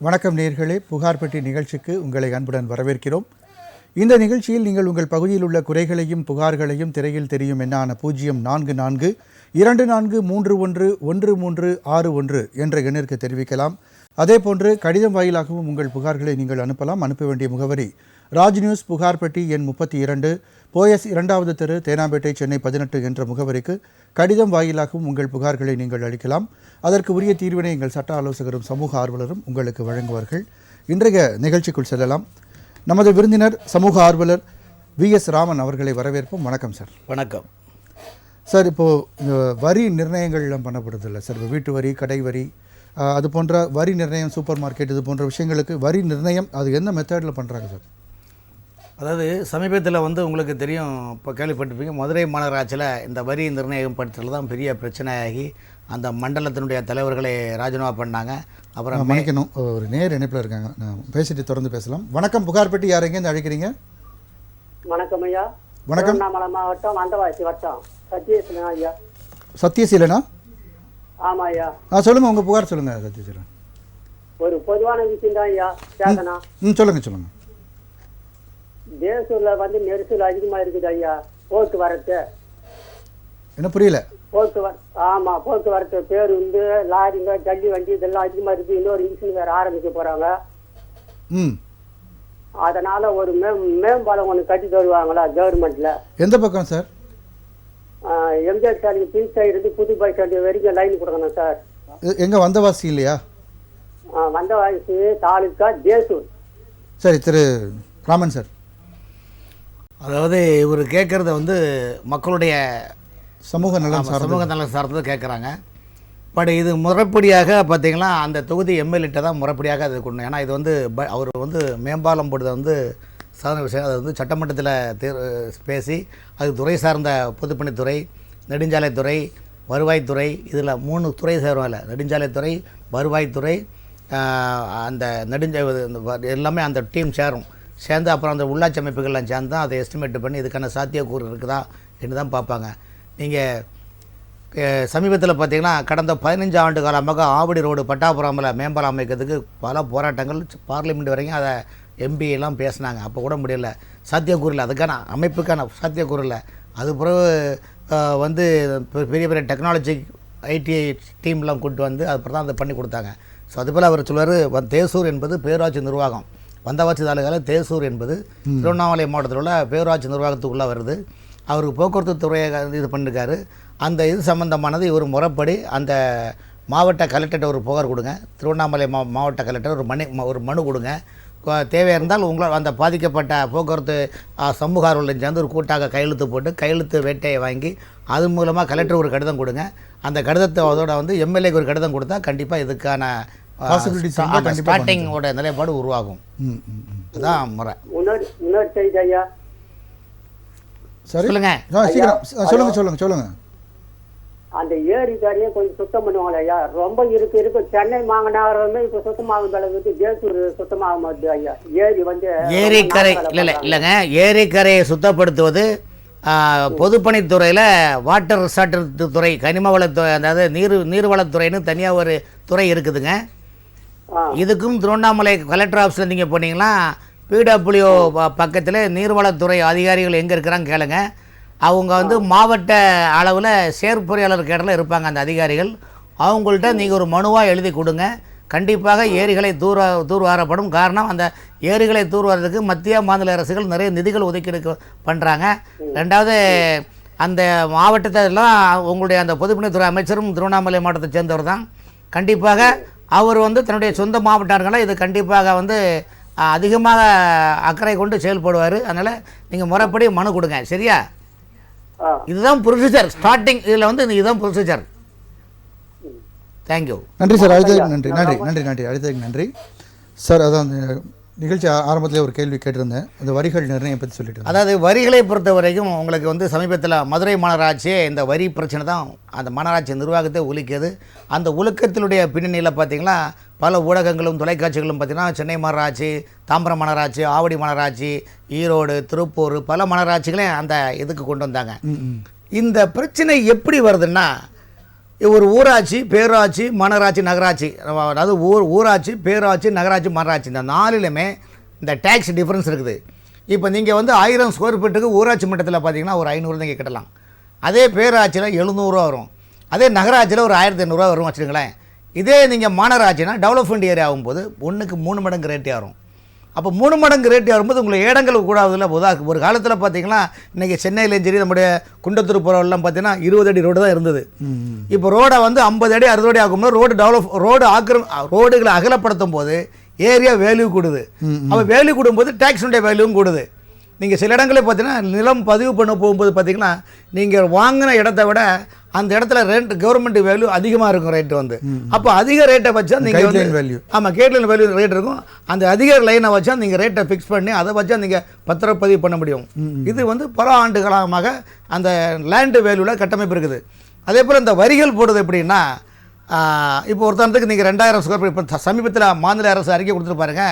வணக்கம் நேயர்களே, புகார் பெட்டி நிகழ்ச்சிக்கு உங்களை அன்புடன் வரவேற்கிறோம். இந்த நிகழ்ச்சியில் நீங்கள் உங்கள் பகுதியில் உள்ள குறைகளையும் புகார்களையும் திரையில் தெரியும் எண்ணான 044223111361 என்ற எண்ணிற்கு தெரிவிக்கலாம். அதேபோன்று கடிதம் வாயிலாகவும் உங்கள் புகார்களை நீங்கள் அனுப்பலாம். அனுப்ப வேண்டிய முகவரி ராஜ் நியூஸ் புகார் பெட்டி எண் 32, போயஸ் 2வது தெரு, தேனாம்பேட்டை, சென்னை 18 என்ற முகவரிக்கு கடிதம் வாயிலாகவும் உங்கள் புகார்களை நீங்கள் அளிக்கலாம். அதற்கு உரிய தீர்வினை எங்கள் சட்ட ஆலோசகரும் சமூக ஆர்வலரும் உங்களுக்கு வழங்குவார்கள். இன்றைய நிகழ்ச்சிக்குள் செல்லலாம். நமது விருந்தினர் சமூக ஆர்வலர் VS ராமன் அவர்களை வரவேற்போம். வணக்கம் சார். வணக்கம் சார். இப்போது வரி நிர்ணயங்கள்லாம் பண்ணப்படுறதில்ல சார். வீட்டு வரி, கடை வரி, அது போன்ற வரி நிர்ணயம், சூப்பர் மார்க்கெட், இது போன்ற விஷயங்களுக்கு வரி நிர்ணயம் அது எந்த மெத்தடில் பண்ணுறாங்க சார்? அதாவது சமீபத்தில் உங்களுக்கு தெரியும், இப்போ கேள்விப்பட்டிருப்பீங்க, மதுரை மாநகராட்சியில் இந்த வரி நிர்ணயம் படுத்துறது தான் பெரிய பிரச்சனையாகி அந்த மண்டலத்தினுடைய தலைவர்களை ராஜினாமா பண்ணாங்க. அப்புறம் மன்னிக்கணும், ஒரு நேர் இணைப்பில் இருக்காங்க, நான் பேசிட்டு தொடர்ந்து பேசலாம். வணக்கம், புகார் பெட்டி யார் எங்கேருந்து அழைக்கிறீங்க? வணக்கம் ஐயா. வணக்கம். திருவண்ணாமலை மாவட்டம் வந்தவாசி வட்டம் சத்யசீலன் ஐயா. சத்யசீலனா? ஆமா ஐயா. சொல்லுங்கள், உங்கள் புகார் சொல்லுங்கள் சத்யசீலன். ஒரு பொதுவான விஷயம் தான் ஐயா பேசணும். சொல்லுங்கள். தேசூர்ல நெரிசல் அதிகமா இருக்குது ஐயா. போக்குவரத்து என்ன புரியல? போக்குவரத்து பேருந்து, லாரிங்க, ஜல்லி வண்டி இதெல்லாம் அதிகமா இருக்கு. இன்னொரு மிஷின் வேற ஆரம்பிக்க போறாங்க. அதனால ஒரு மேம்பாலம் ஒன்று கட்டி தருவாங்களா கவர்மெண்ட்ல? எந்த பக்கம் சார்? எம்ஜிஆர் சாலைக்கு பின் சைடு இருந்து புது பஸ் ஸ்டாண்டு வரைக்கும் லைன் கொடுக்கணும் சார். எங்க வந்தவாசி இல்லையா? வந்தவாசி தாலுக்கா தேசூர். சரி, திரு ராமன் சார். அதாவது இவர் கேட்குறத மக்களுடைய சமூக நலன் சார்ந்தது கேட்குறாங்க. பட் இது முறைப்படியாக பார்த்தீங்கன்னா அந்த தொகுதி எம்எல்ஏட்ட தான் முறைப்படியாக அது கொண்டு. ஏன்னா இது அவர் மேம்பாலம் போடுறத சாதாரண விஷயம். அது சட்டமன்றத்தில் பேசி அது துறை சார்ந்த பொதுப்பணித்துறை, நெடுஞ்சாலைத்துறை, வருவாய்த்துறை, இதில் 3 துறை சேரும். இல்லை, நெடுஞ்சாலைத்துறை, வருவாய்த்துறை, அந்த எல்லாமே அந்த டீம் சேர்ந்து அப்புறம் அந்த உள்ளாட்சி அமைப்புகள்லாம் சேர்ந்து தான் அதை எஸ்டிமேட் பண்ணி இதுக்கான சாத்தியக்கூறு இருக்குதா என்று தான் பார்ப்பாங்க. நீங்கள் சமீபத்தில் பார்த்தீங்கன்னா கடந்த 15 ஆண்டு காலமாக ஆவடி ரோடு பட்டாபுரமில் மேம்பாலம் அமைக்கிறதுக்கு பல போராட்டங்கள், பார்லிமெண்ட் வரைக்கும் அதை எம்பி எல்லாம் பேசினாங்க. அப்போ கூட முடியல, சாத்தியக்கூறு இல்லை, அதுக்கான அமைப்புக்கான சாத்தியக்கூறு இல்லை. அது பிறகு பெரிய பெரிய டெக்னாலஜி ஐடிஐ டீம்லாம் கூப்பிட்டு அதுக்கப்புறம் தான் அதை பண்ணி கொடுத்தாங்க. ஸோ அதுபோல் அவர் சொல்வார், தேசூர் என்பது பேரூராட்சி நிர்வாகம். வந்தவாசி தாலுகாவில் தேசூர் என்பது திருவண்ணாமலை மாவட்டத்தில் உள்ள பேரூராட்சி நிர்வாகத்துக்குள்ளே வருது. அவருக்கு போக்குவரத்து துறையை இது பண்ணியிருக்காரு. அந்த இது சம்மந்தமானது இவர் முறைப்படி அந்த மாவட்ட கலெக்டர்கிட்ட ஒரு புகார் கொடுங்க. திருவண்ணாமலை மாவட்ட கலெக்டர் ஒரு மனு கொடுங்க. தேவையாக இருந்தால் உங்களால் அந்த பாதிக்கப்பட்ட போக்குவரத்து சமூக ஆர்வலர்கள் சேர்ந்து ஒரு கூட்டாக கையெழுத்து போட்டு கையெழுத்து வேட்டையை வாங்கி அது மூலமாக கலெக்டர் ஒரு கடிதம் கொடுங்க. அந்த கடிதத்தை அதோட எம்எல்ஏக்கு ஒரு கடிதம் கொடுத்தா கண்டிப்பாக இதுக்கான ஸ்டார்டிங்கோட நிலைப்பாடு உருவாகும். அதுதான் முறை. சொல்லுங்க. அந்த ஏரி காரியை கொஞ்சம் சுத்தம் பண்ணுவாங்களே ஐயா. ரொம்ப இருக்கு சென்னை மாநகரமே இப்ப சுத்தமாகும் அளவுக்கு தேசூர் சுத்தமாகும் ஐயா. ஏரிக்கரை இல்லைங்க, ஏரிக்கரையை சுத்தப்படுத்துவது பொதுப்பணித்துறையில் வாட்டர் ரிசார்ட் துறை, கனிம வளத்துறை, அதாவது நீர்வளத்துறைன்னு தனியாக ஒரு துறை இருக்குதுங்க. இதுக்கும் திருவண்ணாமலை கலெக்டர் ஆஃபீஸில் நீங்கள் போனீங்கன்னா பிடபிள்யூ பக்கத்தில் நீர்வளத்துறை அதிகாரிகள் எங்கே இருக்கிறாங்க கேளுங்க. அவங்க மாவட்ட அளவில் செயற்பொறியாளர் கேடலில் இருப்பாங்க அந்த அதிகாரிகள். அவங்கள்ட்ட நீங்கள் ஒரு மனுவாக எழுதி கொடுங்க. கண்டிப்பாக ஏரிகளை தூர்வாரப்படும். காரணம், அந்த ஏரிகளை தூர்வாரத்துக்கு மத்திய மாநில அரசுகள் நிறைய நிதிகள் ஒதுக்கீடு பண்ணுறாங்க. ரெண்டாவது, அந்த மாவட்டத்திலாம் உங்களுடைய அந்த பொதுப்பணித்துறை அமைச்சரும் திருவண்ணாமலை மாவட்டத்தை சேர்ந்தவர் தான். கண்டிப்பாக அவர் தன்னுடைய சொந்த மாவட்டங்களை இது கண்டிப்பாக அதிகமாக அக்கறை கொண்டு செயல்படுவார். அதனால் நீங்கள் முறைப்படி மனு கொடுங்க. சரியா? இதுதான் ப்ரொசீஜர். ஸ்டார்டிங் இதில் இதுதான் ப்ரொசீஜர். தேங்க்யூ. நன்றி சார். அடுத்ததுக்கு நன்றி. அடுத்ததுக்கு நன்றி சார். அதான் நிகழ்ச்சி ஆரம்பத்தில் ஒரு கேள்வி கேட்டிருந்தேன், அந்த வரிகள் நிர்ணயம் பற்றி சொல்லிட்டு. அதாவது வரிகளை பொறுத்த வரைக்கும் உங்களுக்கு சமீபத்தில் மதுரை மாநகராட்சியே இந்த வரி பிரச்சனை தான் அந்த மாநகராட்சி நிர்வாகத்தை உலுக்கியது. அந்த உலுக்கத்தினுடைய பின்னணியில் பார்த்திங்கன்னா பல ஊடகங்களும் தொலைக்காட்சிகளும் பார்த்திங்கன்னா சென்னை மாநகராட்சி, தாம்பரம் மாநகராட்சி, ஆவடி மாநகராட்சி, ஈரோடு, திருப்பூர், பல மாநகராட்சிகளையும் அந்த இதுக்கு கொண்டு வந்தாங்க. இந்த பிரச்சனை எப்படி வருதுன்னா, ஒரு ஊராட்சி, பேரூராட்சி, மாநகராட்சி, நகராட்சி, அதாவது ஊராட்சி, பேரூராட்சி, நகராட்சி, மாநகராட்சி இந்த 4லுமே இந்த டேக்ஸ் டிஃப்ரென்ஸ் இருக்குது. இப்போ நீங்கள் வந்து 1000 ஸ்கொயர் ஃபீட்டுக்கு ஊராட்சி மட்டத்தில் பார்த்தீங்கன்னா ஒரு 500 நீங்கள் கட்டலாம். அதே பேராட்சியில் 700 வரும். அதே நகராட்சியில் ஒரு 1800 வரும் வச்சுக்கோங்களேன். இதே நீங்கள் மாநகராட்சினா டெவலப்மெண்ட் ஏரியா ஆகும்போது 1க்கு 3 மடங்கு ரேட்டே வரும். அப்போ 3 மடங்கு ரேட்டு வரும்போது உங்களுக்கு இடங்கள் கூடாதுல. ஒரு காலத்தில் பார்த்தீங்கன்னா இன்றைக்கி சென்னையிலேயும் சரி நம்முடைய குண்டத்தூர் போகிறவெல்லாம் பார்த்தீங்கன்னா 20 அடி ரோடு தான் இருந்தது. இப்போ ரோடை வந்து 50 அடி 60 அடி ஆகும்போது ரோடுகளை அகலப்படுத்தும் போது ஏரியா வேல்யூ கூடுது. அப்போ வேல்யூ கூடும்போது டேக்ஸுடைய வேல்யூவும் கூடுது. நீங்கள் சில இடங்களே பார்த்தீங்கன்னா நிலம் பதிவு பண்ண போகும்போது பார்த்தீங்கன்னா நீங்கள் வாங்கின இடத்த விட அந்த இடத்துல ரெண்ட் கவர்மெண்ட் வேல்யூ அதிகமாக இருக்கும் ரேட்டு வந்து. அப்போ அதிக ரேட்டை வச்சா நீங்கள் வந்து ஆமாம் கேட்லைன் வேல்யூ ரேட் இருக்கும். அந்த அதிக லைனை வச்சா நீங்கள் ரேட்டை ஃபிக்ஸ் பண்ணி அதை வச்சா நீங்கள் பத்திரப்பதிவு பண்ண முடியும். இது வந்து பல ஆண்டு காலமாக அந்த லேண்டு வேல்யூவில் கட்டமைப்பு இருக்குது. அதே போல் இந்த வரிகள் போடுறது எப்படின்னா இப்போ ஒருத்தருக்கு நீங்கள் 2000 ஸ்கொயர் ஃபீட் இப்போ சமீபத்தில் மாநில அரசு அறிக்கை கொடுத்துருப்பாருங்க.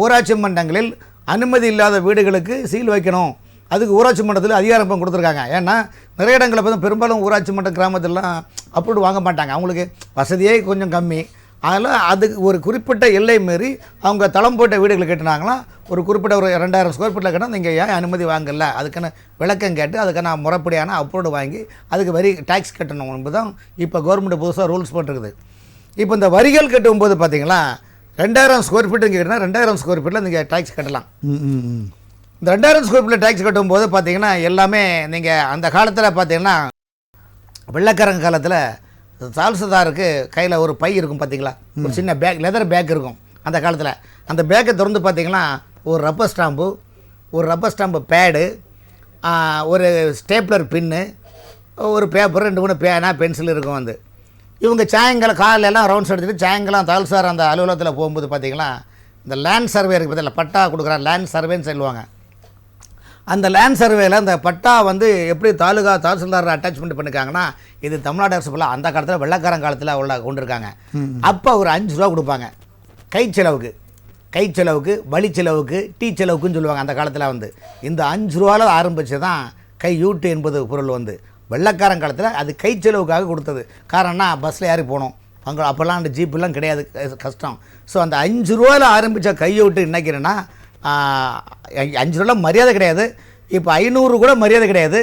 ஊராட்சி மன்றங்களில் அனுமதி இல்லாத வீடுகளுக்கு சீல் வைக்கணும். அதுக்கு ஊராட்சி மன்றத்தில் அதிகாரம் கொடுத்துருக்காங்க. ஏன்னா நிறைய இடங்களில் பார்த்தா பெரும்பாலும் ஊராட்சி மன்ற கிராமத்திலலாம் அப்ரூவ் வாங்க மாட்டாங்க. அவங்களுக்கு வசதியே கொஞ்சம் கம்மி. அதனால் அதுக்கு ஒரு குறிப்பிட்ட எல்லை மாரி அவங்க தளம் போட்ட வீடுகளை கட்டினாங்களா ஒரு குறிப்பிட்ட ஒரு 2000 ஸ்கொயர் ஃபீட்டில் கேட்டால் நீங்கள் ஏன் அனுமதி வாங்கல அதுக்கான விளக்கம் கேட்டு அதுக்கான முறைப்படியான அப்ரூவ் வாங்கி அதுக்கு வரி டேக்ஸ் கட்டணும் என்பது தான் இப்போ கவர்மெண்ட் புதுசாக ரூல்ஸ் போட்டிருக்குது. இப்போ இந்த வரிகள் கட்டும்போது பார்த்தீங்களா 2000 ஸ்கொயர் ஃபீட் நீங்கள் கேட்டால் 2000 ஸ்கொயர் ஃபீட்டில் நீங்கள் டேக்ஸ் கட்டலாம். இந்த 2000 ஸ்கொயர் ஃபீட்டில் டேக்ஸ் கட்டும்போது பார்த்தீங்கன்னா எல்லாமே நீங்கள் அந்த காலத்தில் பார்த்தீங்கன்னா வெள்ளைக்காரங்க காலத்தில் தால்சதாருக்கு கையில் ஒரு பை இருக்கும் பார்த்தீங்களா, ஒரு சின்ன பேக் லெதர் பேக் இருக்கும் அந்த காலத்தில். அந்த பேக்கை திறந்து பார்த்தீங்கன்னா ஒரு ரப்பர் ஸ்டாம்பு பேடு, ஒரு ஸ்டேப்லர் பின்னு, ஒரு பேப்பர், 2 பேனா பென்சில் இருக்கும். வந்து இவங்க சாயங்காலம் காலையெல்லாம் ரவுண்ட்ஸ் எடுத்துகிட்டு சாயங்காலம் தால்சார் அந்த அலுவலகத்தில் போகும்போது பார்த்தீங்கன்னா இந்த லேண்ட் சர்வே இருக்குது பார்த்தீங்களா, பட்டா கொடுக்குற லேண்ட் சர்வேன்னு சொல்லுவாங்க. அந்த லேண்ட் சர்வேயில் அந்த பட்டா வந்து எப்படி தாசில்தார் அட்டாச்மெண்ட் பண்ணிருக்காங்கன்னா இது தமிழ்நாடு அரசு போல அந்த காலத்தில் வெள்ளைக்காரன் காலத்தில் உள்ள கொண்டிருக்காங்க. அப்போ ஒரு 5 ரூபா கொடுப்பாங்க கை செலவுக்கு, வழி செலவுக்கு, டீ செலவுக்குன்னு சொல்லுவாங்க அந்த காலத்தில். வந்து இந்த 5 ரூபாவில் ஆரம்பித்து தான் கையூட்டு என்பது பொருள் வந்து வெள்ளைக்காரன் காலத்தில் அது கை செலவுக்காக கொடுத்தது. காரணம்னா பஸ்ஸில் ஏறி போனோம் அங்கே, அப்போல்லாம் அந்த ஜீப்பெல்லாம் கிடையாது, கஷ்டம். ஸோ அந்த 5 ரூபாயில் ஆரம்பித்த கையூட்டு இன்னைக்குன்னா 5 ரூபா மரியாதை கிடையாது. இப்போ 500 கூட மரியாதை கிடையாது.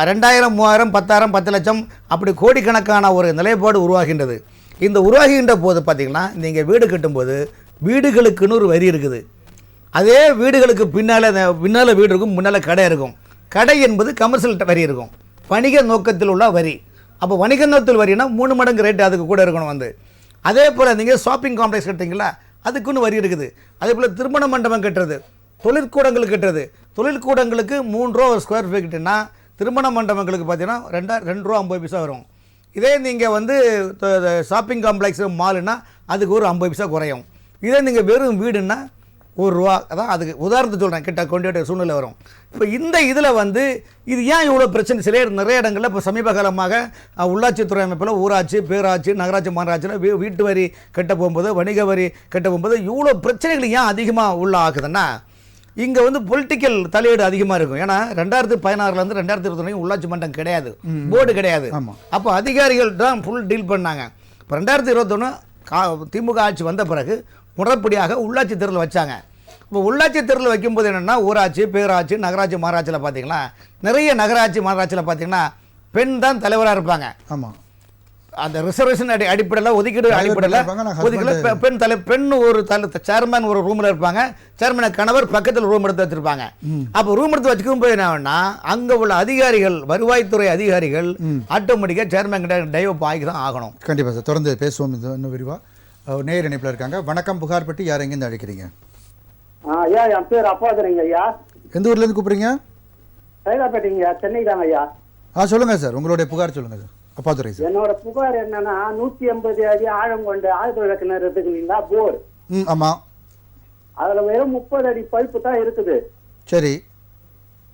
2000, 3000, 10,000, 10 லட்சம் அப்படி கோடிக்கணக்கான ஒரு நிலைப்பாடு உருவாகின்றது. இந்த உருவாகின்ற போது பார்த்திங்கன்னா நீங்கள் வீடு கட்டும்போது வீடுகளுக்குன்னு ஒரு வரி இருக்குது. அதே வீடுகளுக்கு பின்னால் வீடு இருக்கும், முன்னால் கடை இருக்கும். கடை என்பது கமர்ஷியல் வரி இருக்கும், வணிக நோக்கத்தில் உள்ள வரி. அப்போ வணிக நோக்கத்தில் வரினா 3 மடங்கு ரேட்டு அதுக்கு கூட இருக்கணும். வந்து அதே போல் நீங்கள் ஷாப்பிங் காம்ப்ளெக்ஸ் கட்டுறீங்களா அதுக்குன்னு வரி இருக்குது. அதே போல் திருமண மண்டபம் கட்டுறது, தொழிற்கூடங்கள் கட்டுறது, தொழிற்கூடங்களுக்கு 3 ரூபா ஒரு ஸ்கொயர் ஃபீட் கிட்டனா திருமண மண்டபங்களுக்கு பார்த்தீங்கன்னா 2 ரூபா 50 பைசா வரும். இதே நீங்கள் வந்து ஷாப்பிங் காம்ப்ளெக்ஸ் மாலுன்னா அதுக்கு ஒரு 50 பைசா குறையும். இதே நீங்கள் வெறும் வீடுன்னா 1 ரூபா. அதான் அதுக்கு உதாரணத்தை சொல்கிறேன், கிட்ட கொண்டு சூழ்நிலை வரும். இப்போ இந்த இதில் வந்து இது ஏன் இவ்வளோ பிரச்சனை நிறைய இடங்களில் இப்போ சமீப காலமாக உள்ளாட்சித்துறை அமைப்பில் ஊராட்சி, பேராட்சி, நகராட்சி, மாநகராட்சியில் வீட்டு வரி கட்ட போகும்போது, வணிக வரி கட்ட போகும்போது இவ்வளோ பிரச்சனைகள் ஏன் அதிகமாக உள்ள ஆகுதுன்னா இங்கே வந்து பொலிட்டிக்கல் தலையீடு அதிகமாக இருக்கும். ஏன்னா 2016 2021 உள்ளாட்சி மன்றம் கிடையாது, போர்டு கிடையாது. அப்போ அதிகாரிகள் தான் ஃபுல் டீல் பண்ணாங்க. இப்போ 2021 திமுக ஆட்சி வந்த பிறகு முறைப்படியாக உள்ளாட்சி தேர்தல் வச்சாங்க. இப்போ உள்ளாட்சி தேர்தல் வைக்கும்போது என்னென்னா ஊராட்சி, பேராட்சி, நகராட்சி, மாநகராட்சியில் பார்த்தீங்கன்னா நிறைய நகராட்சி, மாநகராட்சியில் பார்த்தீங்கன்னா பெண் தான் தலைவராக இருப்பாங்க. ஆமாம், அந்த ரிசர்வேஷன் அடிப்படையில் ஒதுக்கீடு அடிப்படையில் பெண் ஒரு சேர்மேன் ஒரு ரூமில் இருப்பாங்க. சேர்மேன் கணவர் பக்கத்தில் ரூம் எடுத்து வச்சிருப்பாங்க. அப்போ ரூம் எடுத்து வச்சுக்கும் போது என்ன அங்கே உள்ள அதிகாரிகள், வருவாய்த்துறை அதிகாரிகள் ஆட்டோமேட்டிக்காக சேர்மேன் கிட்ட டைவ் ஆகி தான் ஆகணும். கண்டிப்பாக சார், தொடர்ந்து பேசுவோம் இன்னும் விரிவாக. நேர் இணைப்பில் இருக்காங்க. வணக்கம், புகார்பட்டி. யார் எங்கேருந்து அழைக்கிறீங்க? ஐயா, என் பேர் அப்பாதுரைங்க ஐயா. எந்த ஊர்லேருந்து கூப்பிடுறீங்க? சைதாப்பேட்டைங்க, சென்னை தாங்க ஐயா. சொல்லுங்க சார், உங்களுடைய புகார் சொல்லுங்க சார். அப்பாதுரை சார். என்னோட புகார் என்னன்னா 180 அடி ஆழம் கொண்ட ஆழ்துளை கிணறு இருக்குங்களா, போர். ஆமா, அதுல வெறும் 30 அடி பைப்பு தான் இருக்குது. சரி.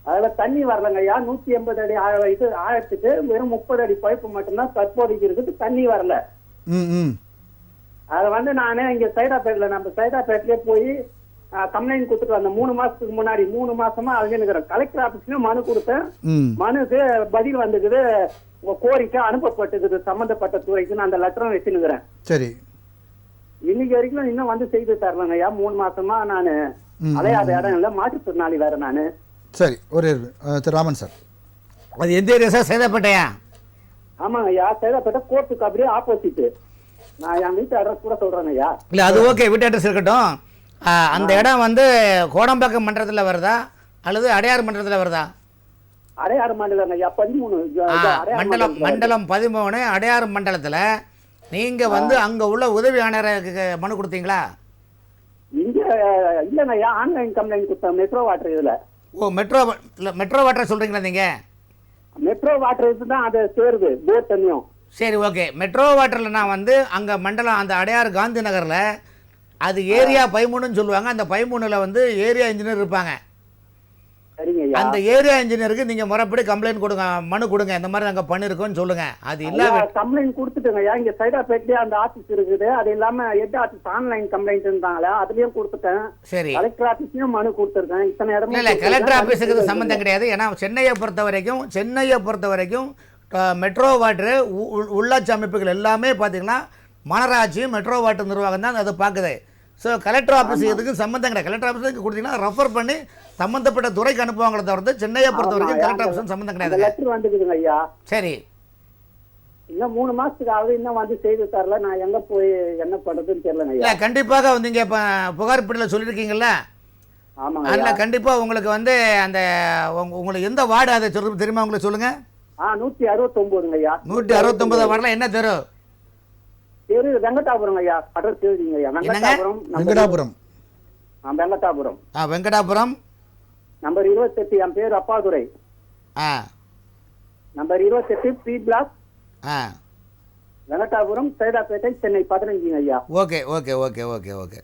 அதுல தண்ணி வரலங்க ஐயா. 180 அடி ஆழத்துக்கு வெறும் 30 அடி பைப்பு மட்டும்தான் தற்போதைக்கு இருக்குது, தண்ணி வரல. அதை வந்து நானே இங்க சைதாப்பேட்டில் நம்ம சைதாப்பேட்டிலே போய் கம்ப்ளைண்ட் கொடுத்துட்டு வந்தேன். 3 மாசத்துக்கு முன்னாடி 3 மாசமா அழுதுன்னு கலெக்டர் ஆபீஸ்லயும் மனு கொடுத்தேன். மனுக்கு பதில் வந்துக்குது, கோரிக்கை அனுப்பப்பட்டது சம்பந்தப்பட்ட துறைக்கு. நான் அந்த லெட்டரும் வச்சுருக்கிறேன். சரி. இன்னைக்கு வரைக்கும் இன்னும் வந்து செய்து தரலங்கய்யா. 3 மாசமா நான் அலையாத இடம் இல்லை, மாற்றுத்திறனாளி வேற நானு. சரி, ஒரு திரு ராமன் சார். அது எந்த ஏரியா சார்? சேதப்பட்டையா? ஆமாங்க ஐயா, சேதப்பட்ட கோர்ட்டுக்கு அப்படியே ஆப்போசிட். நான் என் வீட்டு அட்ரஸ் கூட சொல்றேன் ஐயா. இல்லை அது ஓகே, வீட்டு அட்ரஸ் இருக்கட்டும். அந்த இடம் வந்து கோடம்பாக்கம் மன்றத்தில் வருதா அல்லது அடையாறு மன்றத்தில் வருதா? அடையாறு மண்டலம் ஐயா, 13 மண்டலம் 13 அடையாறு மண்டலத்தில் நீங்கள் வந்து அங்கே உள்ள உதவி ஆணையருக்கு மனு கொடுத்தீங்களா? இங்க இல்லைங்க ஐயா, ஆன்லைன் கம்ப்ளைண்ட் கொடுத்தேன் மெட்ரோ வாட்டர் இதுல. ஓ, மெட்ரோ வாட்டர் சொல்கிறீங்களா நீங்கள்? மெட்ரோ வாட்டர் இதுதான் அதை சேருது போட் தண்ணியும். சரி, ஓகே. மெட்ரோ வாட்டரில் நான் வந்து அங்கே மண்டலம் அந்த அடையாறு காந்தி நகரில் அது ஏரியா 13ன்னு சொல்லுவாங்க. அந்த 13ல் வந்து ஏரியா இன்ஜினியர் இருப்பாங்க. சரிங்க ஐயா. அந்த ஏரியா இன்ஜினியருக்கு நீங்கள் முறைப்படி கம்ப்ளைண்ட் கொடுங்க, மனு கொடுங்க, இந்த மாதிரி நாங்கள் பண்ணியிருக்கோம்னு சொல்லுங்கள். அது இல்லாம கம்ப்ளைண்ட் கொடுத்துட்டேங்க ஐயா. இங்க சைதாப்பேட்லயே அந்த ஆபீஸ் இருக்குது. அது இல்லாம ஹெட் ஆபீஸ் ஆன்லைன் கம்ப்ளைண்ட் இருந்தாங்களா, அதுலயும் கொடுத்துட்டேன். சரி, கலெக்டர் ஆபீஸ்லயும் மனு கொடுத்துருக்கேன். இத்தனை இடமும் இல்லை கலெக்டர் ஆஃபீஸுக்கு சம்மந்தம் கிடையாது. ஏன்னா சென்னையை பொறுத்த வரைக்கும் மெட்ரோ வாட்டரு உள்ளாட்சி அமைப்புகள் எல்லாமே பார்த்தீங்கன்னா மாநகராட்சி மெட்ரோ வாட்டர் நிர்வாகம் தான் அதை பார்க்குது. ஸோ கலெக்டர் ஆஃபீஸ் இதுக்கு சம்மந்தம் கிடையாது. கலெக்டர் ஆஃபீஸுக்கு கொடுத்தீங்கன்னா ரெஃபர் பண்ணி சம்மந்தப்பட்ட துறைக்கு அனுப்புவாங்களே தவிர்த்து சென்னையை பொறுத்த வரைக்கும் கலெக்டர் ஆஃபீஸ் சம்மந்தம் கிடையாது. லெட்டர் வந்துக்குதுங்க ஐயா. சரி, இன்னும் 3 மாசத்துக்கு ஆகுது, இன்னும் வந்து செய்து தரல. நான் எங்க போய் என்ன பண்றதுன்னு தெரியலங்க ஐயா. இல்லை கண்டிப்பாக வந்து இங்கே இப்போ புகார் பெட்டியில் சொல்லியிருக்கீங்கல்ல, ஆமாங்க அதில் கண்டிப்பாக உங்களுக்கு வந்து அந்த உங்களுக்கு எந்த வார்டு அதை சொல்றது தெரியுமா? உங்களுக்கு சொல்லுங்கள். 169 ஐயா. 169 வார்டில் என்ன தெரு? தெரு வெங்கடாபுரம் ஐயா. அட்ரஸ் தெரியுங்க ஐயா. வெங்கடாபுரம். வெங்கடாபுரம். வெங்கடாபுரம். வெங்கடாபுரம். நம்பர் 28. என் பேர் Appadurai. Number 28 B block, Venkatapuram, Saidapet, Chennai 15 ஐயா. Okay okay okay okay okay.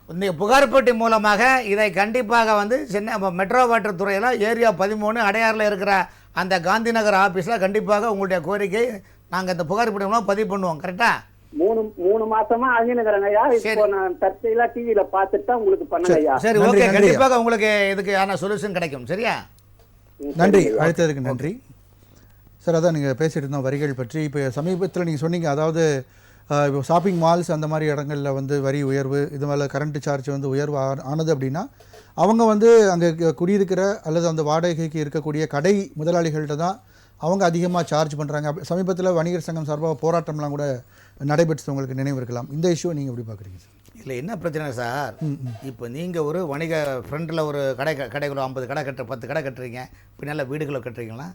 இந்த புகார் பெட்டி மூலமாக இதை கண்டிப்பாக வந்து சென்னை மெட்ரோ வாட்டர் துறையில் ஏரியா 13 அடையாறில் இருக்கிற அந்த காந்தி நகர் ஆஃபீஸில் கண்டிப்பாக உங்களுடைய கோரிக்கை நாங்கள் இந்த புகார் பெட்டி மூலம் பதிவு பண்ணுவோம். கரெக்டா? 3 மாசமா அழிஞ்சுக்கிறேங்க ஐயா. இப்போ நான் தற்செயலா டிவியில பார்த்துட்டு தான் உங்களுக்கு பண்ணுங்க ஐயா. சரி, ஓகே. கண்டிப்பாக உங்களுக்கு இதுக்கான சொல்யூஷன் கிடைக்கும். சரியா? நன்றி, அழைத்ததுக்கு நன்றி சார். அதான் நீங்கள் பேசிட்டு இருந்தோம் வரிகள் பற்றி. இப்போ சமீபத்தில் நீங்கள் சொன்னீங்க, அதாவது இப்போ ஷாப்பிங் மால்ஸ் அந்த மாதிரி இடங்களில் வந்து வரி உயர்வு, இது மேலே கரண்ட் சார்ஜ் வந்து உயர்வு ஆனது அப்படின்னா அவங்க வந்து அங்கே குடியிருக்கிற அல்லது அந்த வாடகைக்கு இருக்கக்கூடிய கடை முதலாளிகள்கிட்ட தான் அவங்க அதிகமாக சார்ஜ் பண்ணுறாங்க. சமீபத்தில் வணிகர் சங்கம் சார்பாக போராட்டம்லாம் கூட நடைபெற்று உங்களுக்கு நினைவு இருக்கலாம். இந்த இஷ்யூ நீங்கள் எப்படி பார்க்குறீங்க சார்? இல்லை என்ன பிரச்சனை சார், இப்போ நீங்கள் ஒரு வணிக ஃப்ரெண்டில் ஒரு கடைகளை 50 கடை 10 கடை கட்டுறீங்க, பின்னால் வீடுகளை கட்டுறீங்களா,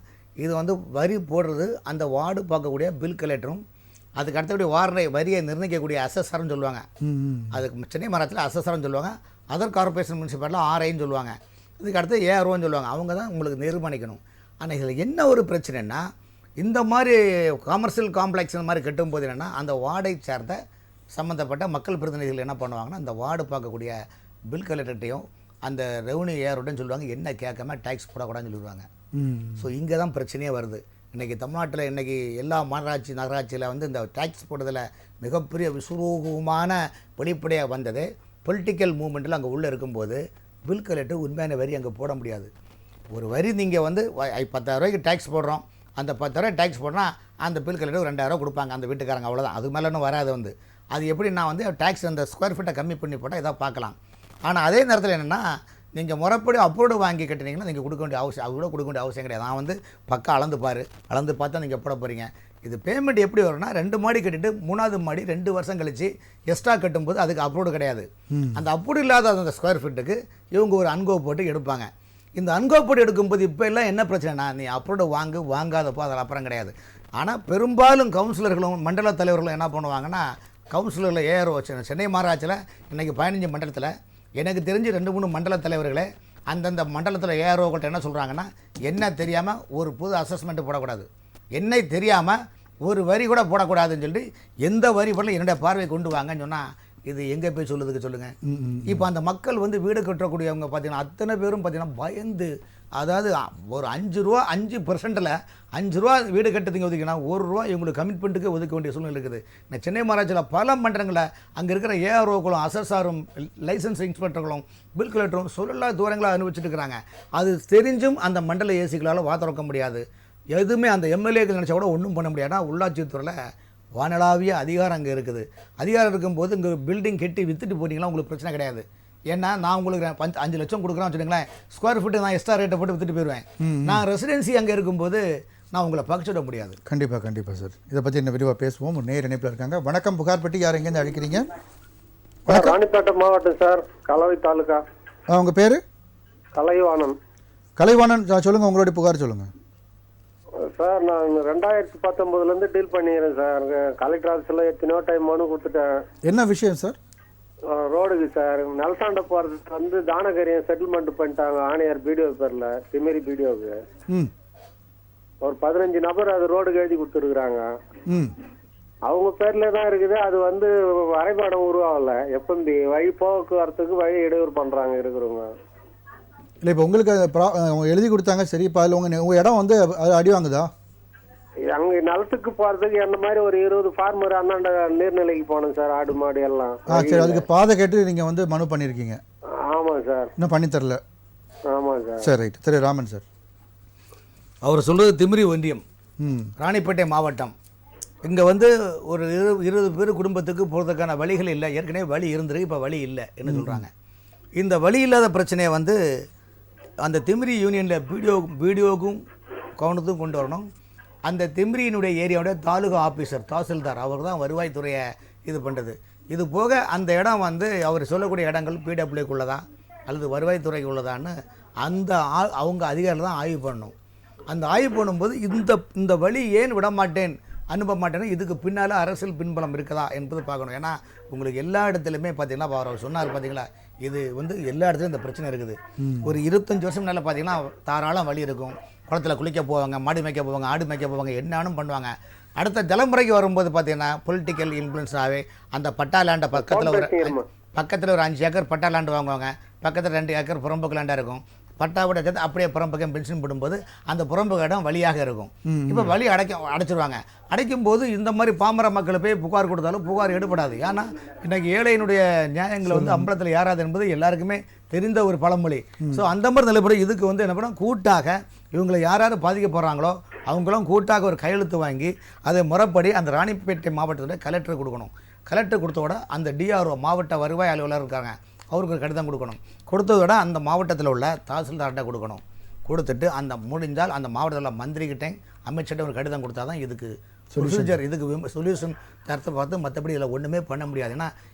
இது வந்து வரி போடுறது அந்த வார்டு பார்க்கக்கூடிய பில் கலெக்டரும் அதுக்கு அடுத்தபடி வரியை நிர்ணயிக்கக்கூடிய அசஸர்னு சொல்லுவாங்க. அதுக்கு சென்னை மாநகரத்தில் அசஸர்னு சொல்லுவாங்க. அதர் கார்பரேஷன் முனிசிபாலிட்டியில் ஆர்ஐன்னு சொல்லுவாங்க. இதுக்கு அடுத்து ஏஆர்ஓன்னு சொல்லுவாங்க. அவங்க தான் உங்களுக்கு நிர்மாணிக்கணும். ஆனால் இதில் என்ன ஒரு பிரச்சனைன்னா, இந்த மாதிரி கமர்ஷியல் காம்ப்ளெக்ஸ் இந்த மாதிரி கட்டும்போது என்னென்னா அந்த வார்டை சார்ந்த சம்மந்தப்பட்ட மக்கள் பிரதிநிதிகள் என்ன பண்ணுவாங்கன்னா அந்த வார்டு பார்க்கக்கூடிய பில் கலெக்டர்ட்டையும் அந்த ரெவன்யூ ஏஆர்ஓன்னு சொல்லுவாங்க, என்ன கேட்காம டேக்ஸ் போடக்கூடாதுன்னு சொல்லுவாங்க. ஸோ இங்கே தான் பிரச்சனையே வருது. இன்றைக்கி தமிழ்நாட்டில் இன்றைக்கி எல்லா மாநகராட்சி நகராட்சியில் வந்து இந்த டேக்ஸ் போடுறதில் மிகப்பெரிய விசுரூபமான வெளிப்படையாக வந்தது பொலிட்டிக்கல் மூவ்மெண்ட்டில் அங்கே உள்ளே இருக்கும்போது பில் கலெக்டர் உண்மையான வரி அங்கே போட முடியாது. ஒரு வரி நீங்கள் வந்து 10,000 ரூபாய்க்கு டேக்ஸ் போடுறோம், அந்த 10,000 ரூபாய் டேக்ஸ் போடுறோன்னா அந்த பில் கலெக்டர் 2,000 கொடுப்பாங்க அந்த வீட்டுக்காரங்க, அவ்வளோதான். அதுக்கு மேலே இன்னும் வராது. வந்து அது எப்படி நான் வந்து டேக்ஸ் அந்த ஸ்கொயர் ஃபீட்டை கம்மி பண்ணி போட்டால் இதாக பார்க்கலாம். ஆனால் அதே நேரத்தில் என்னென்னா நீங்கள் முறைப்படி அப்ரூவ்டு வாங்கி கட்டினீங்கன்னா நீங்கள் கொடுக்க வேண்டிய அவசியம், அது கூட கொடுக்க வேண்டிய அவசியம் கிடையாது. நான் வந்து பக்கம் அளந்து பார்த்தா நீங்கள் போட போகிறீங்க. இது பேமெண்ட் எப்படி வரும்னா 2 மாடி கட்டிட்டு 3வது மாடி 2 வருஷம் கழிச்சு எக்ஸ்ட்ரா கட்டும்போது அதுக்கு அப்ரூவ்டு கிடையாது. அந்த அப்ரூவ்டு இல்லாத அந்த ஸ்கொயர் ஃபீட்டுக்கு இவங்க ஒரு அன்கோ போட்டு எடுப்பாங்க. இந்த அன்கோ போட்டு எடுக்கும்போது இப்போ எல்லாம் என்ன பிரச்சனைனா, நீ அப்ரூவ்டு வாங்காதப்போ அதில் அப்புறம் கிடையாது. ஆனால் பெரும்பாலும் கவுன்சிலர்களும் மண்டல தலைவர்களும் என்ன பண்ணுவாங்கன்னா, கவுன்சிலரில் ஏஆர்ஓ சென்னை மாநகராட்சியில் இன்றைக்கி 15 மண்டலத்தில் எனக்கு தெரிஞ்சு 2-3 மண்டல தலைவர்களே அந்தந்த மண்டலத்தில் ஏஆர்ஓக்கிட்ட என்ன சொல்கிறாங்கன்னா, என்ன தெரியாமல் ஒரு புது அசஸ்மெண்ட்டு போடக்கூடாது, என்னை தெரியாமல் ஒரு வரி கூட போடக்கூடாதுன்னு சொல்லி எந்த வரி போடல என்னுடைய பார்வை கொண்டு வாங்கன்னு சொன்னால் இது எங்கே போய் சொல்லுறதுக்கு சொல்லுங்கள். இப்போ அந்த மக்கள் வந்து வீடு கட்டக்கூடியவங்க பார்த்தீங்கன்னா அத்தனை பேரும் பார்த்தீங்கன்னா பயந்து, அதாவது ஒரு 5 ரூபா 5%ல் 5 ரூபா வீடு கட்டுறதுக்கு ஒதுக்கினா 1 ரூபா இவங்களுக்கு கமிட்மெண்ட்டுக்கு ஒதுக்க வேண்டிய சூழ்நிலை இருக்குது. இந்த சென்னை மாநகராட்சியில் பல மன்றங்களில் அங்கே இருக்கிற ஏஆர்ஓக்களும் அசஸாரும் லைசன்ஸ் இன்ஸ்பெக்டர்களும் பில் கலெக்டரும் சொல்லலா தூரங்களாக அனுபவிச்சுட்டு இருக்கிறாங்க. அது தெரிஞ்சும் அந்த மண்டல ஏசிகளால் வாத்திறக்க முடியாது. எதுவுமே அந்த எம்எல்ஏக்கள் நினச்சா கூட ஒன்றும் பண்ண முடியாது. ஏன்னா உள்ளாட்சித்துறையில் வானளாவிய அதிகாரம் அங்கே இருக்குது. அதிகாரம் இருக்கும்போது இங்கே பில்டிங் கட்டி விற்றுட்டு போட்டிங்களா உங்களுக்கு பிரச்சனை கிடையாது. ஏன்னா நான் உங்களுக்கு 5 லட்சம் கொடுக்குறேன்னு வச்சுக்கோங்களேன், ஸ்கொயர் ஃபீட்டு நான் எக்ஸ்ட்ரா ரேட்டை போட்டு விற்றுட்டு போயிடுவேன். நான் ரெசிடென்சி அங்கே இருக்கும்போது நான் உங்களை பகிச்சுட முடியாது. கண்டிப்பாக சார். இதை பற்றி என்ன விரிவாக பேசுவோம். ஒரு நேர் இணைப்பில் இருக்காங்க. வணக்கம், புகார்பட்டி. யார் எங்கேருந்து அழைக்கிறீங்க? ராணிப்பேட்டை மாவட்டம் சார், கலவை தாலுகா. உங்கள் பேர்? கலைவாணன். கலைவாணன், சொல்லுங்கள், உங்களுடைய புகார் சொல்லுங்கள். சார் நான் 2019 டீல் பண்ணிக்கிறேன் சார். கலெக்டர் ஆஃபீஸில் எத்தனையோ டைம் மனு கொடுத்துட்டேன். என்ன விஷயம் சார்? ரோடுக்கு சார், நலசாண்ட போகிறதுக்கு தானகரியம் செட்டில்மெண்ட் பண்ணிட்டாங்க ஆணையர் பிடிஓ பேரில், திமிரி பிடிஓக்கு. ஒரு 15 நபர் அது ரோடுக்கு எழுதி கொடுத்துருக்குறாங்க. அவங்க பேர்ல தான் இருக்குது. அது வரைபடம் உருவாகல. எப்பந்தி வழி போக்குவரத்துக்கு வழி இடையூறு பண்றாங்க இருக்கிறவங்க. இல்லை, இப்போ உங்களுக்கு எழுதி கொடுத்தாங்க, சரி. இப்போ அதில் உங்கள் இடம் அது அடி வாங்குதா? அங்கே நிலத்துக்கு போகிறதுக்கு என்ன மாதிரி ஒரு 20 ஃபார்மர் அண்ணாண்ட நீர்நிலைக்கு போகணும் சார், ஆடு மாடு எல்லாம். சரி, அதுக்கு பாதை கேட்டு நீங்கள் மனு பண்ணியிருக்கீங்க? ஆமாம் சார். இன்னும் பண்ணித்தரல? ஆமாம் சார். சரி, ரைட். திரு ராமன் சார். அவர் சொல்கிறது திமிரி ஒன்றியம், ராணிப்பேட்டை மாவட்டம். இங்கே ஒரு 20 பேர் குடும்பத்துக்கு போகிறதுக்கான வழிகள் இல்லை. ஏற்கனவே வழி இருந்திருக்கு, இப்போ வழி இல்லை என்ன சொல்கிறாங்க. இந்த வழி இல்லாத பிரச்சனையை அந்த திமிரி யூனியனில் பிடிஓக்கும் கவனத்துக்கும் கொண்டு வரணும். அந்த திமிரியினுடைய ஏரியாவுடைய தாலுகா ஆஃபீஸர், தாசில்தார், அவர் தான் வருவாய்த்துறையை இது பண்ணுறது. இது போக அந்த இடம் அவர் சொல்லக்கூடிய இடங்கள் பிடபிள்யூக்கு உள்ளதா அல்லது வருவாய்த்துறைக்கு உள்ளதான்னு அவங்க அதிகாரிகள் தான் ஆய்வு பண்ணணும். அந்த ஆய்வு பண்ணும்போது இந்த வழி ஏன் விட மாட்டேன், அனுப்ப மாட்டேன்னு இதுக்கு பின்னால் அரசியல் பின்பலம் இருக்குதா என்பது பார்க்கணும். ஏன்னா உங்களுக்கு எல்லா இடத்துலையுமே பார்த்தீங்கன்னா, அவர் சொன்னார் பார்த்தீங்களா, இது எல்லா இடத்துலையும் இந்த பிரச்சனை இருக்குது. ஒரு 25 வருஷம் முன்னால் பார்த்தீங்கன்னா தாராளம் வழி இருக்கும். குளத்தில் குளிக்க போவாங்க, மாடு மேய்க்க போவாங்க, ஆடு மேய்க்க போவாங்க, என்னன்னு பண்ணுவாங்க. அடுத்த தலைமுறைக்கு வரும்போது பார்த்தீங்கன்னா பொலிட்டிக்கல் இன்ஃப்ளூயன்ஸாகவே அந்த பட்டா லேண்டை பக்கத்தில் ஒரு 5 ஏக்கர் பட்டா லேண்டு வாங்குவாங்க. பக்கத்தில் 2 ஏக்கர் புறம்போக்கு லேண்டாக இருக்கும். பட்டாவோட சேர்த்து அப்படியே புறம்பக்கம் பென்ஷன் போடும்போது அந்த புறம்போக்கு இடம் வழியாக இருக்கும். இப்போ வழி அடைச்சிருவாங்க. அடைக்கும் போது இந்த மாதிரி பாமர மக்களை போய் புகார் கொடுத்தாலும் புகார் எடுபடாது. ஏன்னா இன்றைக்கி ஏழையினுடைய நியாயங்களை அம்பலத்தில் ஏறாது என்பது எல்லாருக்குமே தெரிந்த ஒரு பழமொழி. ஸோ அந்த மாதிரி நிலைப்பட இதுக்கு என்ன பண்ணால் கூட்டாக இவங்களை யார் பாதிக்க போகிறாங்களோ அவங்களும் கூட்டாக ஒரு கையெழுத்து வாங்கி அதை முறைப்படி அந்த ராணிப்பேட்டை மாவட்டத்தோட கலெக்டர் கொடுக்கணும். கலெக்டர் கொடுத்தோட அந்த டிஆர்ஓ மாவட்ட வருவாய் அலுவலர் இருக்காங்க, அவருக்கு ஒரு கடிதம் கொடுக்கணும். கொடுத்ததோட அந்த மாவட்டத்தில் உள்ள தாசில்தார்கிட்ட கொடுக்கணும். கொடுத்துட்டு அந்த முடிஞ்சால் அந்த மாவட்டத்தில் உள்ள மந்திரிக்கிட்டே அமைச்சர்கிட்ட ஒரு கடிதம் கொடுத்தா தான் இதுக்கு ப்ரொசீஜர், இதுக்கு சொல்யூஷன் தரத்தை பார்த்து. மற்றபடி இதில் ஒன்றுமே பண்ண முடியாது. ஏன்னா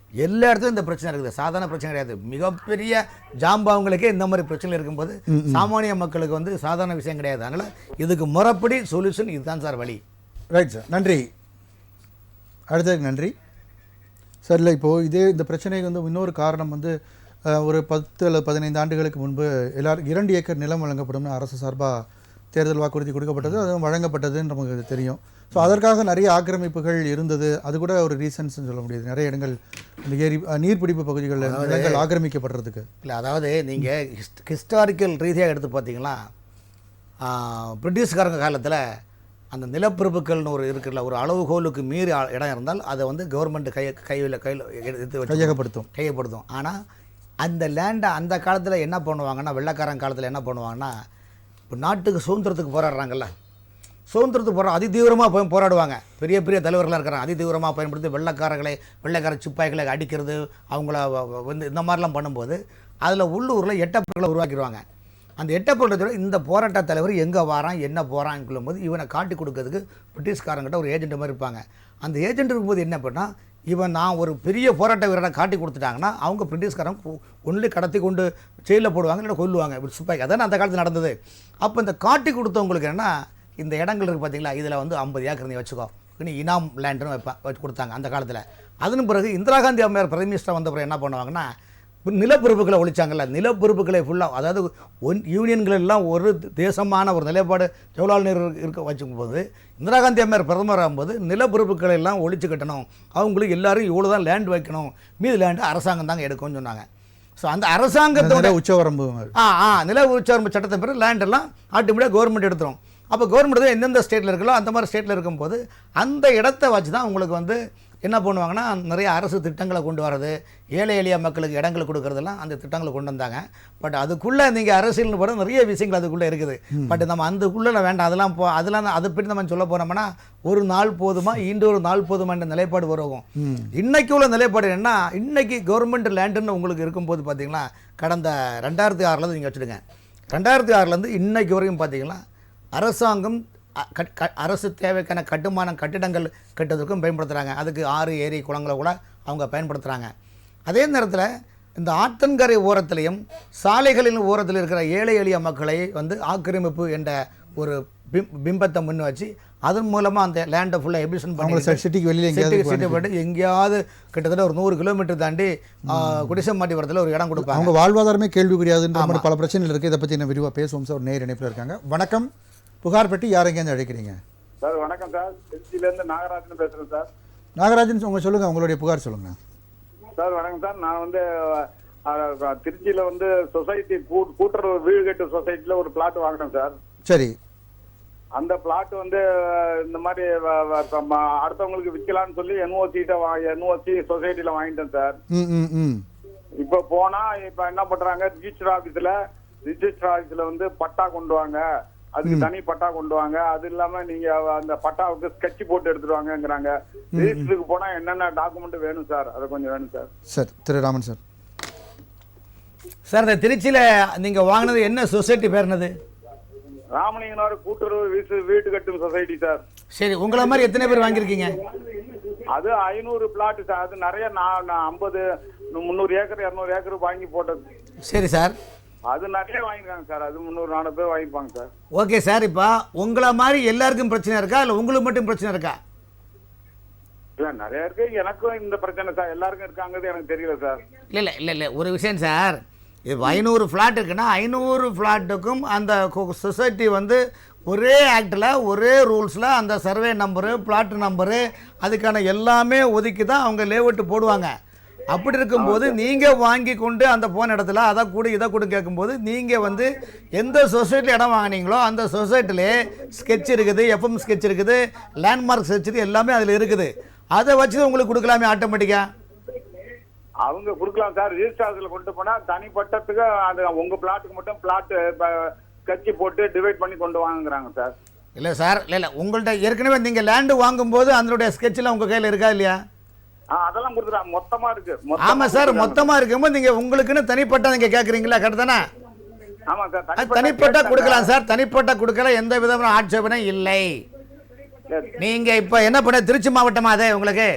எல்லா இடத்துலையும் இந்த பிரச்சனை இருக்குது. சாதாரண பிரச்சனை கிடையாது. மிகப்பெரிய ஜாம்பவங்களுக்கே இந்த மாதிரி பிரச்சனை இருக்கும்போது சாமானிய மக்களுக்கு சாதாரண விஷயம் கிடையாது. அதனால் இதுக்கு முறைப்படி சொல்யூஷன் இதுதான் சார் வழி. ரைட் சார், நன்றி. அடுத்ததுக்கு நன்றி சார். இல்லை, இப்போது இந்த பிரச்சனைக்கு இன்னொரு காரணம் ஒரு 10 அல்லது 15 ஆண்டுகளுக்கு முன்பு 2 ஏக்கர் நிலம் வழங்கப்படும்னு அரசு சார்பாக தேர்தல் வாக்குறுதி கொடுக்கப்பட்டது. அதுவும் வழங்கப்பட்டதுன்னு நமக்கு தெரியும். ஸோ அதற்காக நிறைய ஆக்கிரமிப்புகள் இருந்தது. அது கூட ஒரு ரீசன்ஸ்ன்னு சொல்ல முடியாது. நிறைய இடங்கள் இந்த நீர்பிடிப்பு பகுதிகளில் இடங்கள் ஆக்கிரமிக்கப்படுறதுக்கு இல்லை. அதாவது நீங்கள் ஹிஸ்டாரிக்கல் ரீதியாக எடுத்து பார்த்தீங்கன்னா, பிரிட்டிஷ்காரங்க காலத்தில் அந்த நிலப்பிரபுக்கள்னு ஒரு இருக்குல்ல, ஒரு அளவுகோலுக்கு மீறி இடம் இருந்தால் அதை கவர்மெண்ட் கையில் கையகப்படுத்தும். ஆனால் அந்த லேண்டை அந்த காலத்தில் என்ன பண்ணுவாங்கன்னா, வெள்ளைக்காரன் காலத்தில் என்ன பண்ணுவாங்கன்னா, இப்போ நாட்டுக்கு சுதந்திரத்துக்கு போராடுறாங்கல்ல, சுதந்திரத்துக்கு அதிதீவிரமாக போராடுவாங்க. பெரிய பெரிய தலைவர்களாக இருக்கிறாங்க. அதிதீவிரமாக பயன்படுத்தி வெள்ளைக்கார சிப்பாய்களை அடிக்கிறது, அவங்கள இந்த மாதிரிலாம் பண்ணும்போது அதில் உள்ளூரில் எட்டப்பர்களை உருவாக்கிடுவாங்க. அந்த எட்டப்பர்களை இந்த போராட்ட தலைவர் எங்கே வரான் என்ன போகிறான்னு சொல்லும்போது இவனை காட்டி கொடுக்கறதுக்கு பிரிட்டிஷ்காரங்கிட்ட ஒரு ஏஜென்ட் மாதிரி இருப்பாங்க. அந்த ஏஜென்ட் இருக்கும்போது என்ன பண்ணால், நான் ஒரு பெரிய போராட்ட வீரனை காட்டி கொடுத்துட்டாங்கன்னா அவங்க பிரிட்டிஷ்காரங்க ஒன்லி கடத்தி கொண்டு ஜெயிலில் போடுவாங்க, இல்லை கொல்லுவாங்க. இப்படி சிப்பாய் அதானே அந்த காலத்தில் நடந்தது. அப்போ இந்த காட்டி கொடுத்தவங்களுக்கு என்ன, இந்த இடங்கள் இருக்குது பார்த்தீங்களா, இதில் 50 ஏக்கர் நீ வச்சுக்கோ, இன்னும் இனாம் லேண்டுன்னு வச்சு கொடுத்தாங்க அந்த காலத்தில். அதன் பிறகு இந்திரா காந்தி அம்மையார் பிரைம் மினிஸ்டர் வந்த பிறகு என்ன பண்ணுவாங்கன்னா, நிலப்பொறுப்புகளை ஒழிச்சாங்கல்ல, நிலப்பொறுப்புகளை ஃபுல்லாக, அதாவது யூனியன்களெல்லாம் ஒரு தேசமான ஒரு நிலைப்பாடு ஜவஹர்லால் நேரு இருக்க வச்சுக்கும்போது இந்திரா காந்தி அம்மையார் பிரதமர் ஆகும்போது நிலப்பொறுப்புகளை எல்லாம் ஒழிச்சு கட்டணும், அவங்களுக்கு எல்லாரும் இவ்வளோ தான் லேண்ட் வைக்கணும், மீது லேண்டு அரசாங்கம் தாங்க எடுக்கும்னு சொன்னாங்க. ஸோ அந்த அரசாங்கத்தோட உச்சவரம்பு நில உச்சவரம்பு சட்டத்தை பிறகு லேண்டெல்லாம் ஆட்டோமேட்டிக்காக கவர்மெண்ட் எடுத்துரும். அப்போ கவர்மெண்ட் தான் எந்தெந்த ஸ்டேட்டில் இருக்கோ அந்த மாதிரி ஸ்டேட்டில் இருக்கும்போது அந்த இடத்த வச்சு தான் உங்களுக்கு என்ன பண்ணுவாங்கன்னா நிறைய அரசு திட்டங்களை கொண்டு வரது, ஏழை எளிய மக்களுக்கு இடங்கள் கொடுக்கறதெல்லாம் அந்த திட்டங்களை கொண்டு வந்தாங்க. பட் அதுக்குள்ளே நீங்கள் அரசியல்னு போகிற நிறைய விஷயங்கள் அதுக்குள்ளே இருக்குது. பட் நம்ம அதுக்குள்ளே வேண்டாம், அதெல்லாம் அதை பற்றி நம்ம சொல்ல போனோம்னா ஒரு நாள் போதுமா இன்னொரு நாள் போதுமான்ற நிலைப்பாடு வருவோம். இன்னைக்கு உள்ள நிலைப்பாடு என்ன, இன்னைக்கு கவர்மெண்ட் லேண்டுன்னு உங்களுக்கு இருக்கும்போது பார்த்தீங்கன்னா கடந்த 2006 நீங்கள் வச்சுடுங்க, 2006 இன்னைக்கு வரைக்கும் பார்த்தீங்கன்னா அரசாங்கம் அரசு தேவைக்கான கட்டிடங்கள் கட்டுவதற்கும் பயன்படுத்துகிறாங்க. அதுக்கு ஆறு ஏரி குளங்களை கூட அவங்க பயன்படுத்துகிறாங்க. அதே நேரத்தில் இந்த ஆற்றங்கரை ஓரத்திலையும் சாலைகளின் ஓரத்தில் இருக்கிற ஏழை எளிய மக்களை ஆக்கிரமிப்பு என்ற ஒரு பிம்பத்தை முன் வச்சு அதன் மூலமாக அந்த லேண்டை ஃபுல்லாக எபிஷன் பண்ணி சிட்டிக்கு வெளியில் போட்டு எங்கேயாவது கிட்டத்தட்ட ஒரு 100 கிலோமீட்டர் தாண்டி குடிசைமாட்டிபுரத்தில் ஒரு இடம் கொடுப்பாங்க. அவங்க வாழ்வாதாரமே கேள்விக்குரியாதுன்ற மாதிரி பல பிரச்சனைகள் இருக்குது. இதை பற்றி நான் விரிவாக பேசுவோம் சார். நேர் இணைப்பில் இருக்காங்க. வணக்கம், புகார் பெட்டி யார் எங்கேருந்து அழைக்கிறீங்க? சார் வணக்கம் சார், திருச்சியிலேருந்து நாகராஜன் பேசுகிறேன் சார். நாகராஜன் சொல்லுங்கள், உங்களுடைய புகார் சொல்லுங்கள் சார். வணக்கம் சார், நான் திருச்சியில் சொசைட்டி கூட்டுறவு வீடு கட்டு சொசைட்டியில் ஒரு பிளாட் வாங்கினேன் சார். சரி. அந்த பிளாட் இந்த மாதிரி அடுத்தவங்களுக்கு விற்கலான்னு சொல்லி என்ஓசி சொசைட்டியில் வாங்கிட்டேன் சார். இப்போ என்ன பண்ணுறாங்க, ரிஜிஸ்டர் ஆஃபீஸில் பட்டா கொண்டு வாங்க, அதுக்கு தனி பட்டா கொண்டு வாங்க, அது இல்லாம நீங்க அந்த பட்டாவுக்கு ஸ்கெட்ச் போட்டு எடுத்துட்டு வாங்கங்கறாங்க. ரிஜிஸ்டருக்கு போனா என்னென்ன டாக்குமெண்ட் வேணும் சார், அதை கொஞ்சம் வேணும் சார். சார் திரு ராமன் சார். சார் இந்த திருச்சியில நீங்க வாங்கினது என்ன சொசைட்டி பேர் என்னது? ராமலிங்கனார் கூட்டுறவு வீட்டு கட்டும் சொசைட்டி சார். சரி, உங்களை மாதிரி எத்தனை பேர் வாங்கியிருக்கீங்க? அது 500 பிளாட் சார். அது நிறைய 50 300 ஏக்கர் 200 ஏக்கர் வாங்கி போட்டது. சரி சார், அது நிறைய வாங்கிருக்காங்க சார். அது 300-400 பேர் வாங்கிப்பாங்க சார். ஓகே சார், இப்போ உங்களை மாதிரி எல்லாருக்கும் பிரச்சனை இருக்கா இல்லை உங்களுக்கு மட்டும் பிரச்சனை இருக்கா? இல்லை, நிறைய இருக்கு. எனக்கும் இந்த பிரச்சனை சார், எல்லாருக்கும் இருக்காங்கிறது எனக்கு தெரியல சார். இல்லை ஒரு விஷயம் சார், இது 500 ஃப்ளாட் இருக்குன்னா 500 ஃப்ளாட்டுக்கும் அந்த சொசைட்டி ஒரே ஆக்டில் ஒரே ரூல்ஸில் அந்த சர்வே நம்பரு பிளாட் நம்பரு அதுக்கான எல்லாமே ஒதுக்கி தான் அவங்க லேஅவுட் போடுவாங்க. அப்படி இருக்கும்போது நீங்கள் வாங்கி கொண்டு அந்த போன இடத்துல அதை கூட இதை கூட கேட்கும்போது நீங்கள் எந்த சொசைட்டியில் இடம் வாங்கினீங்களோ அந்த சொசைட்டிலே ஸ்கெட்ச் இருக்குது, எஃப்எம் ஸ்கெட்ச் இருக்குது, லேண்ட்மார்க் ஸ்கெட்ச் இருக்குது, எல்லாமே அதில் இருக்குது. அதை வச்சு உங்களுக்கு கொடுக்கலாமே ஆட்டோமேட்டிக்காக. அவங்க கொடுக்கலாம் சார். ரிஜிஸ்டர் ஆஃபீஸில் கொண்டு போனால் தனிப்பட்டத்துக்கு அது உங்கள் பிளாட்டுக்கு மட்டும் பிளாட் ஸ்கெட்ச் போட்டு டிவைட் பண்ணி கொண்டு வாங்குறாங்க சார். இல்லை சார், இல்லை உங்கள்கிட்ட ஏற்கனவே நீங்கள் லேண்டு வாங்கும்போது அதனுடைய ஸ்கெட்செலாம் உங்கள் கையில் இருக்கா இல்லையா? அதெல்லாம் கொடுத்துறாங்க, மொத்தமா இருக்கு. ஆமா சார், மொத்தமா இருக்கும்போது நீங்க உங்களுக்குன்னு தனிப்பட்ட நீங்க கேக்குறீங்களா, கரெக்ட் தானே? ஆமா சார், தனிப்பட்ட கொடுக்கலாம் சார், தனிப்பட்ட கொடுக்கல, எந்த விதமான ஆட்சேபனை இல்லை. நீங்க இப்ப என்ன பண்ண, திருச்சி மாவட்டமா அதே உங்களுக்கு?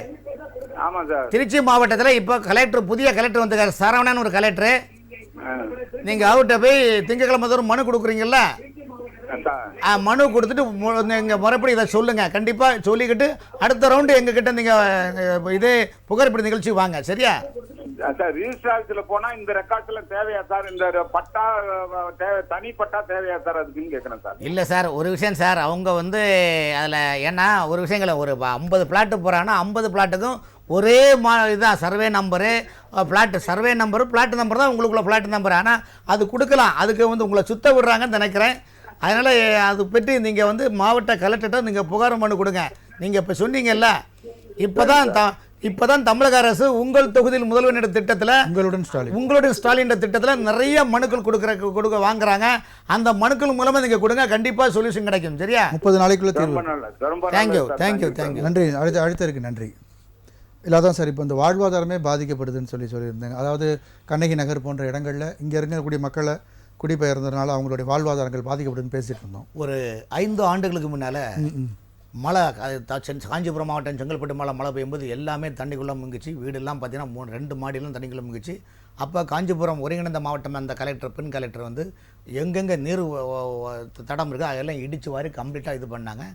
ஆமா சார், திருச்சி மாவட்டத்தில் இப்ப கலெக்டர், புதிய கலெக்டர் வந்திருக்காரு, சரவணன் ஒரு கலெக்டர். நீங்க அவர்கிட்ட போய் திங்கக்கிழமை தோறும் மனு கொடுக்குறீங்கல்ல, மனு கொடுத்துட்டு எங்கள் முறைப்படி இதை சொல்லுங்கள். கண்டிப்பாக சொல்லிக்கிட்டு அடுத்த ரவுண்டு எங்ககிட்ட நீங்கள் இதே புகார்படி நிகழ்ச்சி வாங்க, சரியா சார்? ரிஜிஸ்டர் ஆஃபீஸில் போனால் இந்த ரெக்கார்ட்ஸ்ல தேவையா சார்? இந்த பட்டா தனி பட்டா தேவையா சார் அதுக்குன்னு கேட்குறேன் சார். இல்லை சார், ஒரு விஷயம் சார், அவங்க அதில் ஏன்னா ஒரு விஷயங்களை ஒரு 50 பிளாட்டு போகிறாங்கன்னா 50 பிளாட்டுக்கும் ஒரே இதுதான் survey number, survey number plot number தான் உங்களுக்குள்ள பிளாட் நம்பர். ஆனால் அது கொடுக்கலாம், அதுக்கு உங்களை சுத்த விடுறாங்கன்னு நினைக்கிறேன். அதனால் அது பற்றி நீங்கள் மாவட்ட கலெக்டர்கிட்ட நீங்கள் புகார் மனு கொடுங்க. நீங்கள் இப்போ சொன்னீங்கல்ல, இப்போ தான் தமிழக அரசு உங்கள் தொகுதியில் முதல்வர் திட்டத்தில் உங்களுடன் ஸ்டாலின் திட்டத்தில் நிறைய மனுக்கள் கொடுக்க வாங்குறாங்க. அந்த மனுக்கள் மூலமாக நீங்கள் கொடுங்க, கண்டிப்பாக சொல்யூஷன் கிடைக்கும், சரியா? 30 நாளைக்குள்ள தீர்வு. தேங்க்யூ. நன்றி. அடுத்த நன்றி. இல்லாதான் சார், இப்போ இந்த வாழ்வாதாரமே பாதிக்கப்படுதுன்னு சொல்லியிருந்தாங்க. அதாவது கண்ணகி நகர் போன்ற இடங்களில் இங்கே இருக்கக்கூடிய மக்களை குடிபெயர்ந்ததுனால அவங்களுடைய வாழ்வாதாரங்கள் பாதிக்கப்படுதுன்னு பேசிட்டு இருந்தோம். ஒரு 5 ஆண்டுகளுக்கு முன்னால் மழை காஞ்சிபுரம் மாவட்டம் செங்கல்பட்டு மழை பெய்யும்போது எல்லாமே தண்ணிக்குள்ளே முங்கிச்சு. வீடெல்லாம் பார்த்தீங்கன்னா 2 மாடியெல்லாம் தண்ணிக்குள்ளே முங்கிச்சு. அப்போ காஞ்சிபுரம் ஒருங்கிணைந்த மாவட்டம் அந்த கலெக்டர், பெண் கலெக்டர் எங்கெங்கே நீர் தடம் இருக்கோ அதெல்லாம் இடித்து வாரி கம்ப்ளீட்டாக இது பண்ணாங்க.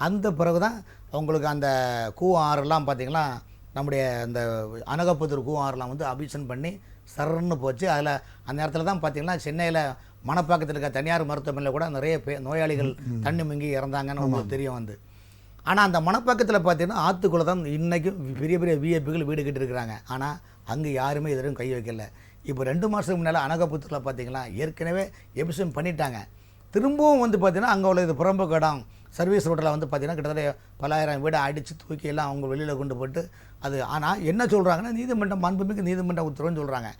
அந்த பிறகு தான் அவங்களுக்கு அந்த ஆறுலாம் பார்த்திங்கன்னா நம்முடைய இந்த அனகப்புத்தூர் ஆறுலாம் அபிஷன் பண்ணி சரன்னு போச்சு. அதில் அந்த நேரத்தில் தான் பார்த்திங்கன்னா சென்னையில் மணப்பாக்கத்தில் இருக்க தனியார் மருத்துவமனையில் கூட நிறைய நோயாளிகள் தண்ணி முங்கி இறந்தாங்கன்னு உங்களுக்கு தெரியும். ஆனால் அந்த மணப்பாக்கத்தில் பார்த்தீங்கன்னா ஆற்றுக்குள்ளே தான் இன்றைக்கும் பெரிய பெரிய விஐபிகள் வீடு கட்டிருக்கிறாங்க. ஆனால் அங்கே யாருமே எதிரும் கை வைக்கல. இப்போ 2 மாதத்துக்கு முன்னால் அனகப்புத்தூரில் பார்த்தீங்கன்னா ஏற்கனவே எபிஷன் பண்ணிட்டாங்க. திரும்பவும் பார்த்திங்கன்னா அங்கே உள்ள இது புறம்போக்கு இடம் சர்வீஸ் ரோட்டில் வந்து பார்த்தீங்கன்னா கிட்டத்தட்ட பலாயிரம் வீடை அடித்து தூக்கி எல்லாம் அவங்க வெளியில் கொண்டு போட்டு அது. ஆனால் என்ன சொல்கிறாங்கன்னா நீதிமன்றம் மாண்புமிகு நீதிமன்றம் உத்தரவுன்னு சொல்கிறாங்க.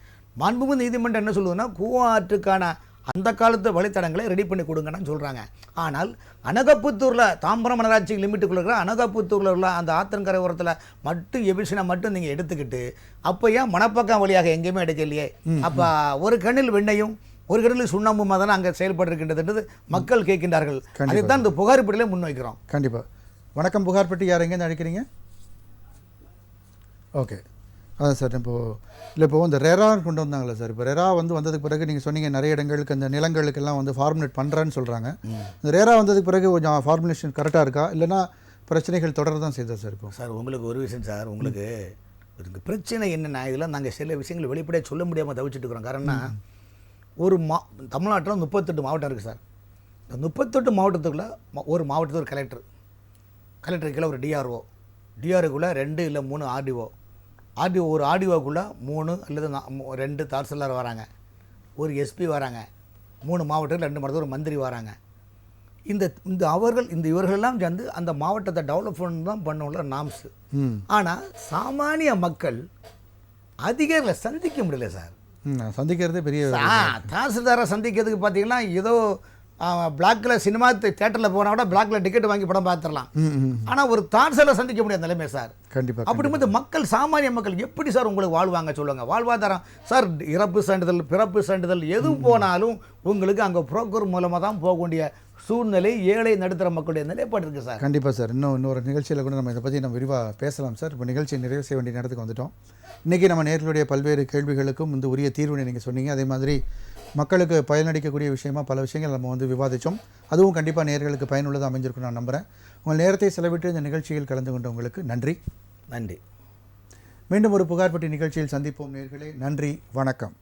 மாண்புமிகு நீதிமன்றம் என்ன சொல்லுதுன்னா கூவாற்றுக்கான அந்த காலத்து வழித்தடங்களை ரெடி பண்ணி கொடுங்கன்னு சொல்கிறாங்க. ஆனால் அனகாபுத்தூரில் தாம்பரம் நகராட்சி லிமிட்டுக்குள்ள இருக்கிற அனகாபுத்தூரில் உள்ள அந்த ஆத்தங்கரை ஓரத்தில் மட்டும் எபிஷனை மட்டும் நீங்கள் எடுத்துக்கிட்டு அப்போ ஏன் மணப்பக்கம் வழியாக எங்கேயுமே எடுக்கலையே? அப்போ ஒரு கண்ணில் வெண்ணையும் ஒரு கண்ணில் சுண்ணாம்புமா தானே அங்கே செயல்பட்டிருக்கின்றது மக்கள் கேட்கின்றார்கள். அதைத்தான் இந்த புகார்பட்டியிலே முன்வைக்கிறோம். கண்டிப்பாக. வணக்கம், புகார்பட்டி. யார் எங்கேருந்து அழைக்கிறீங்க? ஓகே, அதான் சார். இப்போ இந்த ரெரா கொண்டு வந்தாங்களே சார், இப்போ ரெரா வந்ததுக்கு பிறகு நீங்கள் சொன்னீங்க நிறைய இடங்களுக்கு அந்த நிலங்களுக்கெல்லாம் ஃபார்முலேட் பண்ணுறேன்னு சொல்கிறாங்க. இந்த ரெரா வந்ததுக்கு பிறகு கொஞ்சம் ஃபார்முலேஷன் கரெக்டாக இருக்கா, இல்லைனா பிரச்சனைகள் தொடர தான் செய்தா சார்? இப்போ சார் உங்களுக்கு ஒரு விஷயம் சார், உங்களுக்கு பிரச்சனை என்னென்னா இதெல்லாம் நாங்கள் சில விஷயங்கள் வெளிப்படையாக சொல்ல முடியாமல் தவிச்சிட்டு இருக்கிறோம். காரணம்னா தமிழ்நாட்டில் 38 மாவட்டம் இருக்குது சார். இந்த 38 மாவட்டத்துக்குள்ளே ஒரு மாவட்டத்தில் ஒரு கலெக்டர் கீழே ஒரு டிஆர்ஓக்குள்ளே 2 இல்லை 3 ஆர்டிஓ ஒரு ஆர்டிஓக்குள்ளே 3 அல்லது 2 தாசில்தார் வராங்க, ஒரு எஸ்பி வராங்க, 3 மாவட்டத்தில் 2 மாவட்டத்தில் ஒரு மந்திரி வராங்க. இவர்களெல்லாம் சேர்ந்து அந்த மாவட்டத்தை டெவலப்மெண்ட் தான் பண்ணுள்ள நாம்ஸு. ஆனால் சாமானிய மக்கள் அதிகாரிகளை சந்திக்க முடியல சார். சந்திக்கிறது பெரிய தாசில்தாரை சந்திக்கிறதுக்கு பார்த்தீங்கன்னா ஏதோ பிளாக்கில் சினிமா தேட்டரில் போனால் கூட பிளாக்கில் டிக்கெட் வாங்கி படம் பார்த்துடலாம். ஆனால் ஒரு தாசில்தாரை சந்திக்க முடியாத நிலைமை சார். கண்டிப்பாக. அப்படிங்கும்போது மக்கள் சாமானிய மக்கள் எப்படி சார் உங்களுக்கு வாழ்வாங்க சொல்லுங்கள்? வாழ்வாதாரம் சார், இறப்பு சான்றிதழ் பிறப்பு சான்றிதழ் எது போனாலும் உங்களுக்கு அங்கே புரோக்கர் மூலமாக தான் போக வேண்டிய சூழ்நிலை ஏழை நடுத்தர மக்களுடைய நிலைப்பாடு இருக்குது சார். கண்டிப்பாக சார். இன்னொரு நிகழ்ச்சியில் கூட நம்ம இதை பற்றி நம்ம விரிவாக பேசலாம் சார். இப்போ நிகழ்ச்சியை நிறைவு செய்ய வேண்டிய நேரத்துக்கு வந்துட்டோம். இன்றைக்கி நம்ம நேர்களுடைய பல்வேறு கேள்விகளுக்கும் உரிய தீர்வினை நீங்கள் சொன்னீங்க. அதே மாதிரி மக்களுக்கு பயனளிக்கக்கூடிய விஷயமா பல விஷயங்கள் நம்ம விவாதித்தோம். அதுவும் கண்டிப்பாக நேர்களுக்கு பயனுள்ளதாக அமைஞ்சிருக்கும் நான் நம்புகிறேன். உங்கள் நேரத்தை செலவிட்டு இந்த நிகழ்ச்சியில் கலந்து கொண்ட உங்களுக்கு நன்றி. நன்றி. மீண்டும் ஒரு புகார்பட்டி நிகழ்ச்சியில் சந்திப்போம் நேர்களே. நன்றி, வணக்கம்.